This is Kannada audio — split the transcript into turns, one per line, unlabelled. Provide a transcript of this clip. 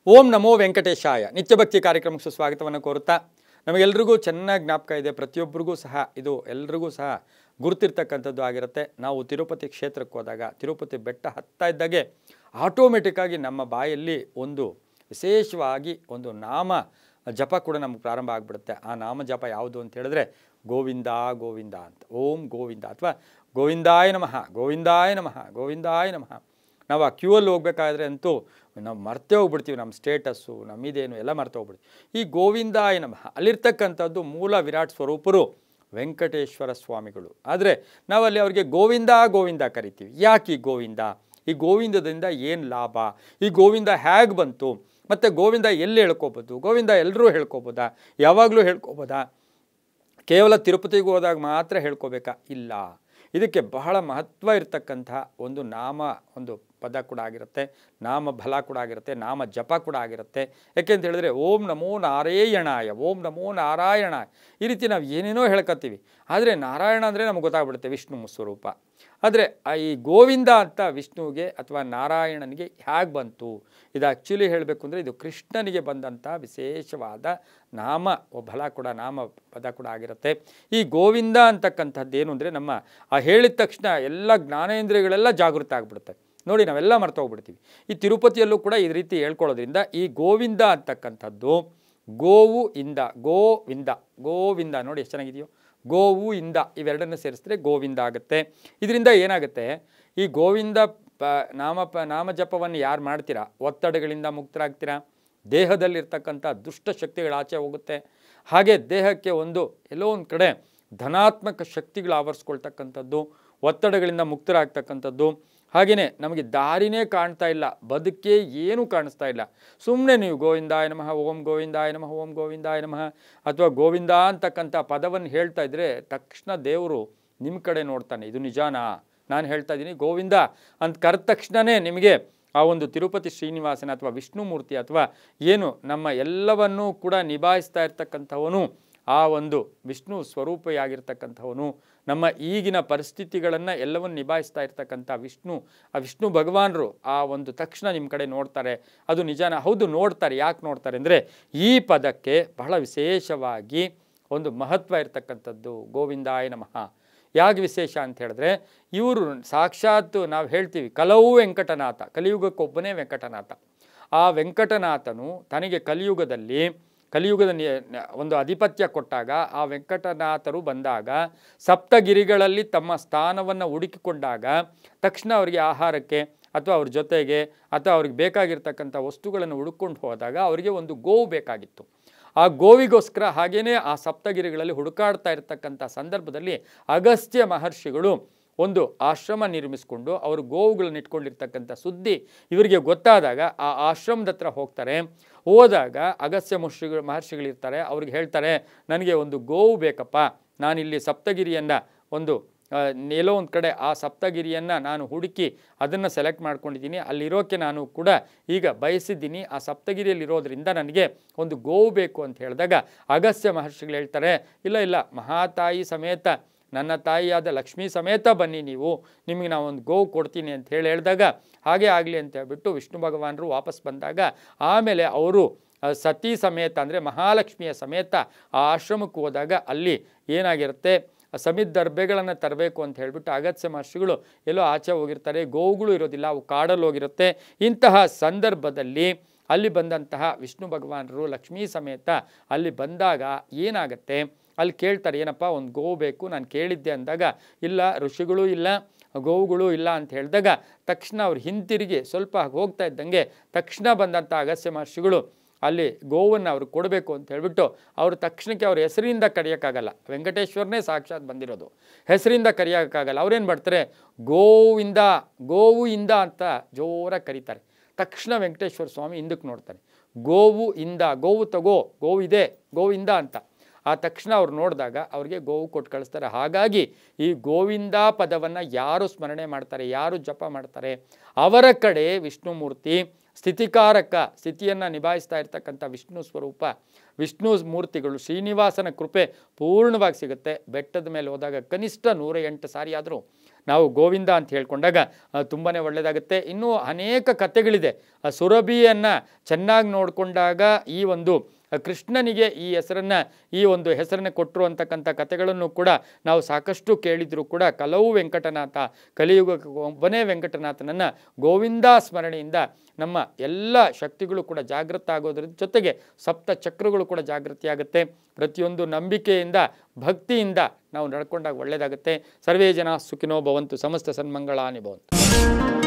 ಓಂ ನಮೋ ವೆಂಕಟೇಶಾಯ ನಿತ್ಯಭಕ್ತಿ ಕಾರ್ಯಕ್ರಮಕ್ಕೆ ಸುಸ್ವಾಗತವನ್ನು ಕೋರುತ್ತಾ ನಮಗೆಲ್ಲರಿಗೂ ಚೆನ್ನಾಗಿ ಜ್ಞಾಪಕ ಇದೆ. ಪ್ರತಿಯೊಬ್ಬರಿಗೂ ಸಹ ಇದು ಎಲ್ರಿಗೂ ಸಹ ಗುರುತಿರ್ತಕ್ಕಂಥದ್ದು ಆಗಿರುತ್ತೆ. ನಾವು ತಿರುಪತಿ ಕ್ಷೇತ್ರಕ್ಕೆ ಹೋದಾಗ ತಿರುಪತಿ ಬೆಟ್ಟ ಹತ್ತಾ ಇದ್ದಾಗೆ ಆಟೋಮೆಟಿಕ್ಕಾಗಿ ನಮ್ಮ ಬಾಯಲ್ಲಿ ಒಂದು ವಿಶೇಷವಾಗಿ ಒಂದು ನಾಮ ಜಪ ಕೂಡ ನಮಗೆ ಪ್ರಾರಂಭ ಆಗಿಬಿಡುತ್ತೆ. ಆ ನಾಮ ಜಪ ಯಾವುದು ಅಂತ ಹೇಳಿದ್ರೆ ಗೋವಿಂದ ಗೋವಿಂದ ಅಂತ, ಓಂ ಗೋವಿಂದ ಅಥವಾ ಗೋವಿಂದಾಯ ನಮಃ ಗೋವಿಂದಾಯ ನಮಃ ಗೋವಿಂದಾಯ ನಮಃ. ನಾವು ಆ ಕ್ಯೂ ಅಲ್ಲಿ ಹೋಗ್ಬೇಕಾದ್ರೆ ಅಂತೂ ನಾವು ಮರ್ತೇ ಹೋಗ್ಬಿಡ್ತೀವಿ, ನಮ್ಮ ಸ್ಟೇಟಸ್ಸು ನಮ್ಮಿದೇನು ಎಲ್ಲ ಮರ್ತೆ ಹೋಗ್ಬಿಡ್ತೀವಿ. ಈ ಗೋವಿಂದಾಯ ನಮಃ ಅಲ್ಲಿರ್ತಕ್ಕಂಥದ್ದು ಮೂಲ ವಿರಾಟ್ ಸ್ವರೂಪರು ವೆಂಕಟೇಶ್ವರ ಸ್ವಾಮಿಗಳು. ಆದರೆ ನಾವಲ್ಲಿ ಅವ್ರಿಗೆ ಗೋವಿಂದ ಗೋವಿಂದ ಕರಿತೀವಿ. ಯಾಕೆ ಈ ಗೋವಿಂದದಿಂದ ಏನು ಲಾಭ, ಈ ಗೋವಿಂದ ಹೇಗೆ ಬಂತು, ಮತ್ತು ಗೋವಿಂದ ಎಲ್ಲಿ ಹೇಳ್ಕೊಬೋದು, ಗೋವಿಂದ ಎಲ್ಲರೂ ಹೇಳ್ಕೊಬೋದಾ, ಯಾವಾಗಲೂ ಹೇಳ್ಕೊಬೋದಾ, ಕೇವಲ ತಿರುಪತಿಗೆ ಹೋದಾಗ ಮಾತ್ರ ಹೇಳ್ಕೊಬೇಕಾ? ಇಲ್ಲ, ಇದಕ್ಕೆ ಬಹಳ ಮಹತ್ವ ಇರತಕ್ಕಂಥ ಒಂದು ನಾಮ, ಒಂದು ಪದ ಕೂಡ ಆಗಿರುತ್ತೆ, ನಾಮ ಬಲ ಕೂಡ ಆಗಿರುತ್ತೆ, ನಾಮ ಜಪ ಕೂಡ ಆಗಿರುತ್ತೆ. ಯಾಕೆಂತ ಹೇಳಿದ್ರೆ ಓಂ ನಮೋ ನಾರಾಯಣಾಯ, ಓಂ ನಮೋ ನಾರಾಯಣಾಯ ಈ ರೀತಿ ನಾವು ಏನೇನೋ ಹೇಳ್ಕೊತೀವಿ. ಆದರೆ ನಾರಾಯಣ ಅಂದರೆ ನಮ್ಗೆ ಗೊತ್ತಾಗ್ಬಿಡುತ್ತೆ ವಿಷ್ಣು ಸ್ವರೂಪ. ಆದರೆ ಈ ಗೋವಿಂದ ಅಂತ ವಿಷ್ಣುವಿಗೆ ಅಥವಾ ನಾರಾಯಣನಿಗೆ ಹೇಗೆ ಬಂತು, ಇದು ಆ್ಯಕ್ಚುಲಿ ಹೇಳಬೇಕು ಅಂದರೆ ಇದು ಕೃಷ್ಣನಿಗೆ ಬಂದಂಥ ವಿಶೇಷವಾದ ನಾಮ ಬಲ ಕೂಡ, ನಾಮ ಪದ ಕೂಡ ಆಗಿರುತ್ತೆ. ಈ ಗೋವಿಂದ ಅಂತಕ್ಕಂಥದ್ದೇನು ಅಂದರೆ ನಮ್ಮ ಆ ಹೇಳಿದ ತಕ್ಷಣ ಎಲ್ಲ ಜ್ಞಾನೇಂದ್ರಿಯಗಳೆಲ್ಲ ಜಾಗೃತ ಆಗಿಬಿಡುತ್ತೆ. ನೋಡಿ, ನಾವೆಲ್ಲ ಮರ್ತೋಗ್ಬಿಡ್ತೀವಿ. ಈ ತಿರುಪತಿಯಲ್ಲೂ ಕೂಡ ಈ ರೀತಿ ಹೇಳ್ಕೊಳ್ಳೋದ್ರಿಂದ ಈ ಗೋವಿಂದ ಅಂತಕ್ಕಂಥದ್ದು ಗೋವು ಇಂದ, ಗೋವಿಂದ ನೋಡಿ ಎಷ್ಟು ಚೆನ್ನಾಗಿದೆಯೋ, ಗೋವು ಇಂದ ಇವೆರಡನ್ನು ಸೇರಿಸಿದ್ರೆ ಗೋವಿಂದ ಆಗುತ್ತೆ. ಇದರಿಂದ ಏನಾಗುತ್ತೆ, ಈ ಗೋವಿಂದ ನಾಮ ಜಪವನ್ನು ಯಾರು ಮಾಡ್ತೀರಾ ಒತ್ತಡಗಳಿಂದ ಮುಕ್ತರಾಗ್ತೀರಾ, ದೇಹದಲ್ಲಿರ್ತಕ್ಕಂಥ ದುಷ್ಟ ಶಕ್ತಿಗಳು ಆಚೆ ಹೋಗುತ್ತೆ. ಹಾಗೆ ದೇಹಕ್ಕೆ ಎಲ್ಲೋ ಒಂದು ಕಡೆ ಧನಾತ್ಮಕ ಶಕ್ತಿಗಳು ಆವರಿಸ್ಕೊಳ್ತಕ್ಕಂಥದ್ದು, ಒತ್ತಡಗಳಿಂದ ಮುಕ್ತರಾಗ್ತಕ್ಕಂಥದ್ದು. ಹಾಗೆಯೇ ನಮಗೆ ದಾರಿನೇ ಕಾಣ್ತಾ ಇಲ್ಲ, ಬದುಕೇ ಏನೂ ಕಾಣಿಸ್ತಾ ಇಲ್ಲ, ಸುಮ್ಮನೆ ನೀವು ಗೋವಿಂದಾಯ ನಮಃ, ಓಂ ಗೋವಿಂದಾಯ ನಮಃ, ಓಂ ಗೋವಿಂದಾಯ ನಮಃ ಅಥವಾ ಗೋವಿಂದ ಅಂತಕ್ಕಂಥ ಪದವನ್ನು ಹೇಳ್ತಾ ಇದ್ದರೆ ತಕ್ಷಣ ದೇವರು ನಿಮ್ಮ ಕಡೆ ನೋಡ್ತಾನೆ. ಇದು ನಿಜಾನಾ? ನಾನು ಹೇಳ್ತಾ ಇದ್ದೀನಿ ಗೋವಿಂದ ಅಂತ ಕರೆದ ತಕ್ಷಣವೇ ನಿಮಗೆ ಆ ಒಂದು ತಿರುಪತಿ ಶ್ರೀನಿವಾಸನ ಅಥವಾ ವಿಷ್ಣುಮೂರ್ತಿ ಅಥವಾ ಏನು ನಮ್ಮ ಎಲ್ಲವನ್ನೂ ಕೂಡ ನಿಭಾಯಿಸ್ತಾ ಇರ್ತಕ್ಕಂಥವನು, ಆ ಒಂದು ವಿಷ್ಣು ಸ್ವರೂಪಿಯಾಗಿರ್ತಕ್ಕಂಥವನು, ನಮ್ಮ ಈಗಿನ ಪರಿಸ್ಥಿತಿಗಳನ್ನು ಎಲ್ಲವನ್ನು ನಿಭಾಯಿಸ್ತಾ ಇರ್ತಕ್ಕಂಥ ಆ ವಿಷ್ಣು ಭಗವಾನರು ಆ ಒಂದು ತಕ್ಷಣ ನಿಮ್ಮ ಕಡೆ ನೋಡ್ತಾರೆ. ಅದು ನಿಜಾನ? ಹೌದು, ನೋಡ್ತಾರೆ. ಯಾಕೆ ನೋಡ್ತಾರೆ ಅಂದರೆ ಈ ಪದಕ್ಕೆ ಬಹಳ ವಿಶೇಷವಾಗಿ ಒಂದು ಮಹತ್ವ ಇರ್ತಕ್ಕಂಥದ್ದು. ಗೋವಿಂದಾಯ ನಮಃ ಯಾಕೆ ವಿಶೇಷ ಅಂತ ಹೇಳಿದ್ರೆ, ಇವರು ಸಾಕ್ಷಾತ್ ನಾವು ಹೇಳ್ತೀವಿ ಕಲವು ವೆಂಕಟನಾಥ, ಕಲಿಯುಗಕ್ಕೊಬ್ಬನೇ ವೆಂಕಟನಾಥ. ಆ ವೆಂಕಟನಾಥನು ತನಗೆ ಕಲಿಯುಗದ ಒಂದು ಅಧಿಪತ್ಯ ಕೊಟ್ಟಾಗ, ಆ ವೆಂಕಟನಾಥರು ಬಂದಾಗ ಸಪ್ತಗಿರಿಗಳಲ್ಲಿ ತಮ್ಮ ಸ್ಥಾನವನ್ನು ಹುಡುಕಿಕೊಂಡಾಗ ತಕ್ಷಣ ಅವರಿಗೆ ಆಹಾರಕ್ಕೆ ಅಥವಾ ಅವ್ರ ಜೊತೆಗೆ ಅಥವಾ ಅವ್ರಿಗೆ ಬೇಕಾಗಿರ್ತಕ್ಕಂಥ ವಸ್ತುಗಳನ್ನು ಹುಡುಕೊಂಡು ಹೋದಾಗ ಅವರಿಗೆ ಒಂದು ಗೋವು ಬೇಕಾಗಿತ್ತು. ಆ ಗೋವಿಗೋಸ್ಕರ ಹಾಗೇನೇ ಆ ಸಪ್ತಗಿರಿಗಳಲ್ಲಿ ಹುಡುಕಾಡ್ತಾ ಇರ್ತಕ್ಕಂಥ ಸಂದರ್ಭದಲ್ಲಿ ಅಗಸ್ತ್ಯ ಮಹರ್ಷಿಗಳು ಒಂದು ಆಶ್ರಮ ನಿರ್ಮಿಸಿಕೊಂಡು ಅವರು ಗೋವುಗಳನ್ನು ಇಟ್ಕೊಂಡಿರ್ತಕ್ಕಂಥ ಸುದ್ದಿ ಇವರಿಗೆ ಗೊತ್ತಾದಾಗ ಆ ಆಶ್ರಮದ ಹತ್ರ ಹೋಗ್ತಾರೆ. ಹೋದಾಗ ಅಗಸ್ತ್ಯ ಮಹರ್ಷಿಗಳಿರ್ತಾರೆ, ಅವ್ರಿಗೆ ಹೇಳ್ತಾರೆ, ನನಗೆ ಒಂದು ಗೋವು ಬೇಕಪ್ಪ, ನಾನಿಲ್ಲಿ ಸಪ್ತಗಿರಿಯನ್ನು ಎಲ್ಲೋ ಒಂದು ಕಡೆ ಆ ಸಪ್ತಗಿರಿಯನ್ನು ನಾನು ಹುಡುಕಿ ಅದನ್ನು ಸೆಲೆಕ್ಟ್ ಮಾಡ್ಕೊಂಡಿದ್ದೀನಿ, ಅಲ್ಲಿರೋಕ್ಕೆ ನಾನು ಕೂಡ ಈಗ ಬಯಸಿದ್ದೀನಿ, ಆ ಸಪ್ತಗಿರಿಯಲ್ಲಿರೋದ್ರಿಂದ ನನಗೆ ಒಂದು ಗೋವು ಬೇಕು ಅಂತ ಹೇಳಿದಾಗ ಅಗಸ್ತ್ಯ ಮಹರ್ಷಿಗಳು ಹೇಳ್ತಾರೆ, ಇಲ್ಲ ಮಹಾತಾಯಿ ಸಮೇತ ನನ್ನ ತಾಯಿಯಾದ ಲಕ್ಷ್ಮೀ ಸಮೇತ ಬನ್ನಿ, ನಿಮಗೆ ನಾವು ಒಂದು ಗೋವು ಕೊಡ್ತೀನಿ ಅಂತ ಹೇಳಿದಾಗ ಹಾಗೆ ಆಗಲಿ ಅಂತ ಹೇಳ್ಬಿಟ್ಟು ವಿಷ್ಣು ಭಗವಾನರು ವಾಪಸ್ ಬಂದಾಗ ಆಮೇಲೆ ಅವರು ಸತಿ ಸಮೇತ ಅಂದರೆ ಮಹಾಲಕ್ಷ್ಮಿಯ ಸಮೇತ ಆ ಆಶ್ರಮಕ್ಕೆ ಹೋದಾಗ ಅಲ್ಲಿ ಏನಾಗಿರುತ್ತೆ, ಸಮಿದ್ದರ್ಬೆಗಳನ್ನು ತರಬೇಕು ಅಂತ ಹೇಳಿಬಿಟ್ಟು ಅಗಸ್ತ್ಯ ಮಹರ್ಷಿಗಳು ಎಲ್ಲೋ ಆಚೆ ಹೋಗಿರ್ತಾರೆ, ಗೋವುಗಳು ಇರೋದಿಲ್ಲ, ಅವು ಕಾಡಲ್ಲಿ ಹೋಗಿರುತ್ತೆ. ಇಂತಹ ಸಂದರ್ಭದಲ್ಲಿ ಅಲ್ಲಿ ಬಂದಂತಹ ವಿಷ್ಣು ಭಗವಾನರು ಲಕ್ಷ್ಮೀ ಸಮೇತ ಅಲ್ಲಿ ಬಂದಾಗ ಏನಾಗುತ್ತೆ, ಅಲ್ಲಿ ಕೇಳ್ತಾರೆ, ಏನಪ್ಪ ಒಂದು ಗೋವು ಬೇಕು ನಾನು ಕೇಳಿದ್ದೆ ಅಂದಾಗ, ಇಲ್ಲ ಋಷಿಗಳು ಇಲ್ಲ, ಗೋವುಗಳು ಇಲ್ಲ ಅಂತ ಹೇಳಿದಾಗ ತಕ್ಷಣ ಅವ್ರು ಹಿಂತಿರುಗಿ ಸ್ವಲ್ಪ ಹೋಗ್ತಾ ಇದ್ದಂಗೆ ತಕ್ಷಣ ಬಂದಂಥ ಅಗಸ್ತ್ಯ ಮಹರ್ಷಿಗಳು ಅಲ್ಲಿ ಗೋವನ್ನು ಅವ್ರಿಗೆ ಕೊಡಬೇಕು ಅಂತ ಹೇಳ್ಬಿಟ್ಟು ಅವರು ತಕ್ಷಣಕ್ಕೆ ಅವ್ರ ಹೆಸರಿಂದ ಕರೆಯೋಕ್ಕಾಗಲ್ಲ, ವೆಂಕಟೇಶ್ವರನೇ ಸಾಕ್ಷಾತ್ ಬಂದಿರೋದು, ಹೆಸರಿಂದ ಕರೆಯೋಕ್ಕಾಗಲ್ಲ. ಅವ್ರೇನು ಮಾಡ್ತಾರೆ, ಗೋವು ಇಂದ ಅಂತ ಜೋರಾಗಿ ಕರೀತಾರೆ. ತಕ್ಷಣ ವೆಂಕಟೇಶ್ವರ ಸ್ವಾಮಿ ಹಿಂದಕ್ಕೆ ನೋಡ್ತಾರೆ, ಗೋವು ಇಂದ, ಗೋವು ತಗೋ, ಗೋವಿದೆ, ಗೋವಿಂದ ಅಂತ. ಆ ತಕ್ಷಣ ಅವ್ರು ನೋಡಿದಾಗ ಅವ್ರಿಗೆ ಗೋವು ಕೊಟ್ಟು ಕಳಿಸ್ತಾರೆ. ಹಾಗಾಗಿ ಈ ಗೋವಿಂದ ಪದವನ್ನು ಯಾರು ಸ್ಮರಣೆ ಮಾಡ್ತಾರೆ, ಯಾರು ಜಪ ಮಾಡ್ತಾರೆ, ಅವರ ಕಡೆ ವಿಷ್ಣುಮೂರ್ತಿ ಸ್ಥಿತಿಕಾರಕ, ಸ್ಥಿತಿಯನ್ನು ನಿಭಾಯಿಸ್ತಾ ಇರ್ತಕ್ಕಂಥ ವಿಷ್ಣು ಸ್ವರೂಪ, ವಿಷ್ಣು ಮೂರ್ತಿಗಳು, ಶ್ರೀನಿವಾಸನ ಕೃಪೆ ಪೂರ್ಣವಾಗಿ ಸಿಗುತ್ತೆ. ಬೆಟ್ಟದ ಮೇಲೆ ಹೋದಾಗ ಕನಿಷ್ಠ 108 ಸಾರಿ ಆದರೂ ನಾವು ಗೋವಿಂದ ಅಂತ ಹೇಳ್ಕೊಂಡಾಗ ತುಂಬಾ ಒಳ್ಳೆಯದಾಗುತ್ತೆ. ಇನ್ನೂ ಅನೇಕ ಕಥೆಗಳಿದೆ. ಸುರಭಿಯನ್ನು ಚೆನ್ನಾಗಿ ನೋಡಿಕೊಂಡಾಗ ಈ ಒಂದು ಕೃಷ್ಣನಿಗೆ ಈ ಹೆಸರನ್ನು ಕೊಟ್ಟರು ಅಂತಕ್ಕಂಥ ಕಥೆಗಳನ್ನು ಕೂಡ ನಾವು ಸಾಕಷ್ಟು ಕೇಳಿದರೂ ಕೂಡ ಕಲವು ವೆಂಕಟನಾಥ ಕಲಿಯುಗಕ್ಕೆ ಒಬ್ಬನೇ ವೆಂಕಟನಾಥನನ್ನು ಗೋವಿಂದ ಸ್ಮರಣೆಯಿಂದ ನಮ್ಮ ಎಲ್ಲ ಶಕ್ತಿಗಳು ಕೂಡ ಜಾಗೃತ ಆಗೋದ್ರ ಜೊತೆಗೆ ಸಪ್ತ ಚಕ್ರಗಳು ಕೂಡ ಜಾಗೃತಿ ಆಗುತ್ತೆ. ಪ್ರತಿಯೊಂದು ನಂಬಿಕೆಯಿಂದ ಭಕ್ತಿಯಿಂದ ನಾವು ನಡ್ಕೊಂಡಾಗ ಒಳ್ಳೆಯದಾಗುತ್ತೆ. ಸರ್ವೇ ಜನ ಸುಖಿನೋ ಭವಂತು, ಸಮಸ್ತ ಸನ್ಮಂಗಳಾನಿ ಭವಂತು.